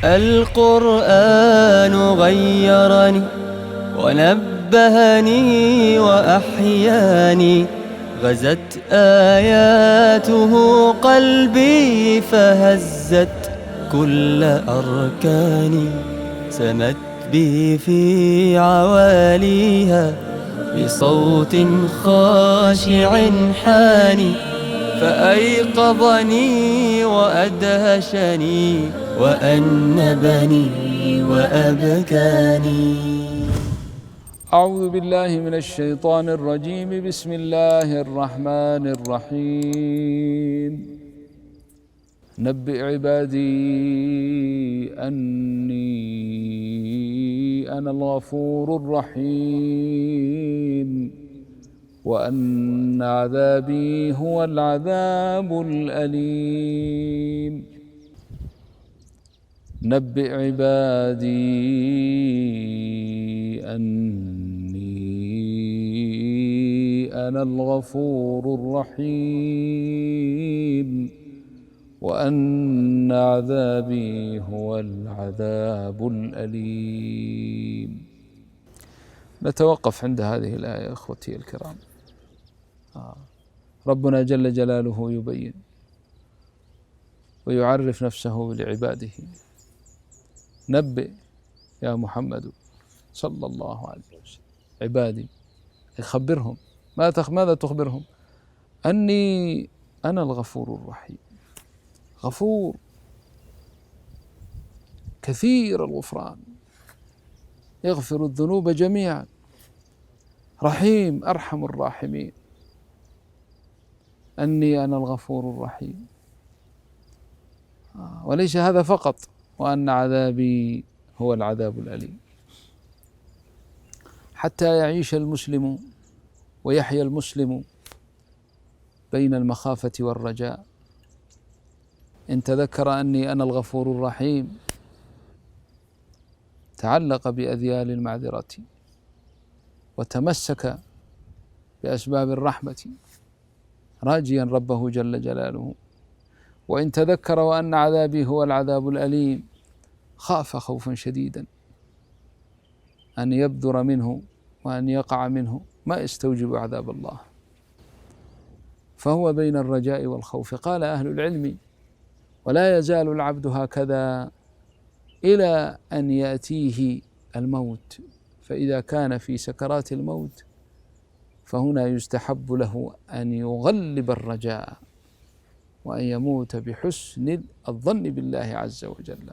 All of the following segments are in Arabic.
القرآن غيرني ونبهني وأحياني، غزت آياته قلبي فهزت كل أركاني، سمت بي في عواليها بصوت خاشع حاني، فأيقظني وأدهشني وأنبني وأبكاني. أعوذ بالله من الشيطان الرجيم. بسم الله الرحمن الرحيم. نبئ عبادي أني أنا الغفور الرحيم وأن عذابي هو العذاب الأليم. نبئ عبادي أني أنا الغفور الرحيم وأن عذابي هو العذاب الأليم. نتوقف عند هذه الآية أخوتي الكرام. ربنا جل جلاله يبين ويعرف نفسه لعباده. نبئ يا محمد صلى الله عليه وسلم عبادي، يخبرهم. ماذا تخبرهم؟ أني أنا الغفور الرحيم. غفور كثير الغفران، يغفر الذنوب جميعا. رحيم أرحم الراحمين. أني أنا الغفور الرحيم. وليس هذا فقط، وأن عذابي هو العذاب الأليم. حتى يعيش المسلم ويحيا المسلم بين المخافة والرجاء، إن تذكر أني أنا الغفور الرحيم تعلق بأذيال المعذرة وتمسك بأسباب الرحمة راجيا ربه جل جلاله. وإن تذكر وأن عذابي هو العذاب الأليم خاف خوفا شديدا أن يبذر منه وأن يقع منه ما يستوجب عذاب الله، فهو بين الرجاء والخوف. قال أهل العلم: ولا يزال العبد هكذا إلى أن يأتيه الموت، فإذا كان في سكرات الموت فهنا يستحب له أن يغلب الرجاء وأن يموت بحسن الظن بالله عز وجل.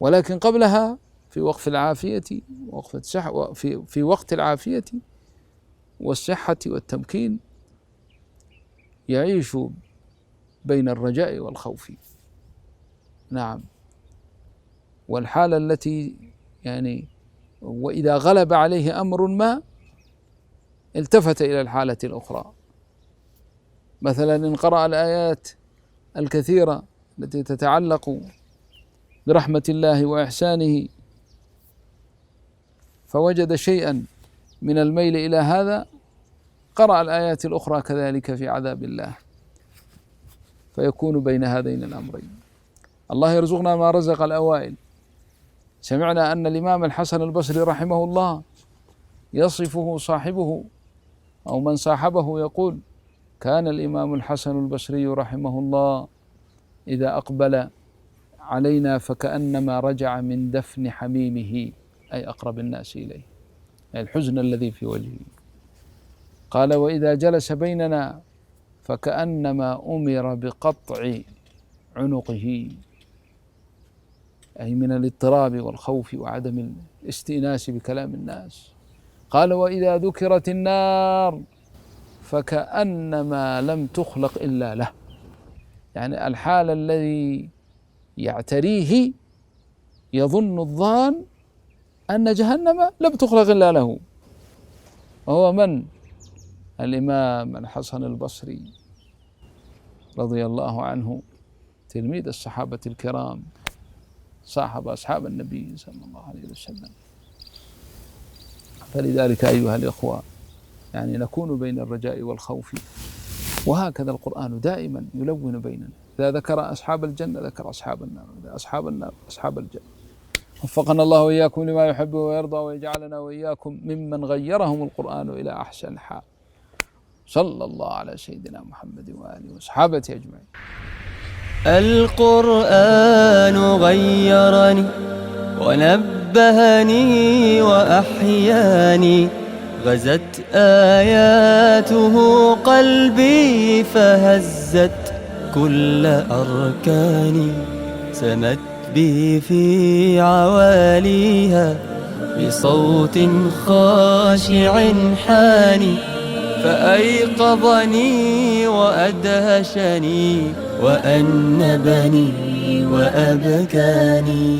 ولكن قبلها في وقف العافية في وقت العافية والصحة والتمكين يعيش بين الرجاء والخوف. نعم. والحالة التي وإذا غلب عليه أمر ما التفت إلى الحالة الأخرى. مثلا إن قرأ الآيات الكثيرة التي تتعلق برحمة الله وإحسانه فوجد شيئا من الميل إلى هذا، قرأ الآيات الأخرى كذلك في عذاب الله، فيكون بين هذين الأمرين. الله يرزقنا ما رزق الأوائل. سمعنا أن الإمام الحسن البصري رحمه الله يصفه صاحبه أو من صاحبه يقول: كان الإمام الحسن البصري رحمه الله إذا أقبل علينا فكأنما رجع من دفن حميمه، أي أقرب الناس إليه، أي الحزن الذي في وجهه. قال: وإذا جلس بيننا فكأنما أمر بقطع عنقه، أي من الاضطراب والخوف وعدم الاستئناس بكلام الناس. قال: وإذا ذكرت النار فكأنما لم تخلق إلا له، يعني الحال الذي يعتريه يظن الظان أن جهنم لم تخلق إلا له. وهو من؟ الإمام الحسن البصري رضي الله عنه، تلميذ الصحابة الكرام، صاحب أصحاب النبي صلى الله عليه وسلم. فلذلك أيها الإخوة نكون بين الرجاء والخوف، وهكذا القرآن دائما يلون بيننا. إذا ذكر أصحاب الجنة ذكر أصحاب النار، إذا أصحاب النار أصحاب الجنة. وفقنا الله وإياكم لما يحب ويرضى، ويجعلنا وإياكم ممن غيرهم القرآن إلى أحسن حال. صلى الله على سيدنا محمد وآله وصحابته أجمعين. القرآن غيرني ونبهني وأحياني، غزت آياته قلبي فهزت كل أركاني، سمت بي في عواليها بصوت خاشع حاني، فأيقظني وأدهشني وأنبني وأبكاني.